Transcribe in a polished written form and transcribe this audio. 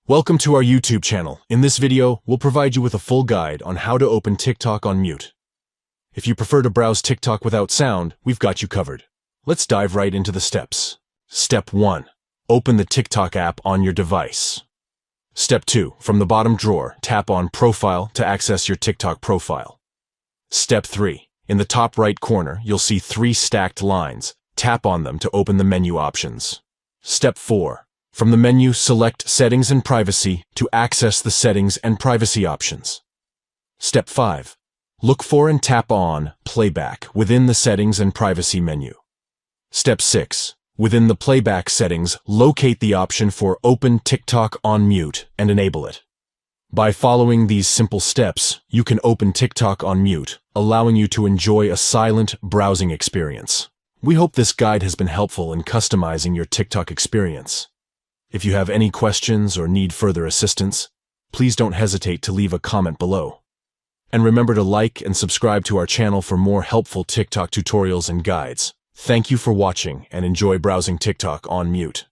Welcome to our YouTube channel. In this video, we'll provide you with a full guide on how to open TikTok on mute. If you prefer to browse TikTok without sound, we've got you covered. Let's dive right into the steps. Step 1. Open the TikTok app on your device. Step 2. From the bottom drawer, tap on Profile to access your TikTok profile. Step 3. In the top right corner, you'll see 3 stacked lines. Tap on them to open the menu options. Step 4. From the menu, select Settings and Privacy to access the settings and privacy options. Step 5. Look for and tap on Playback within the Settings and Privacy menu. Step 6. Within the Playback settings, locate the option for Open TikTok on Mute and enable it. By following these simple steps, you can open TikTok on mute, allowing you to enjoy a silent browsing experience. We hope this guide has been helpful in customizing your TikTok experience. If you have any questions or need further assistance, please don't hesitate to leave a comment below. And remember to like and subscribe to our channel for more helpful TikTok tutorials and guides. Thank you for watching and enjoy browsing TikTok on mute.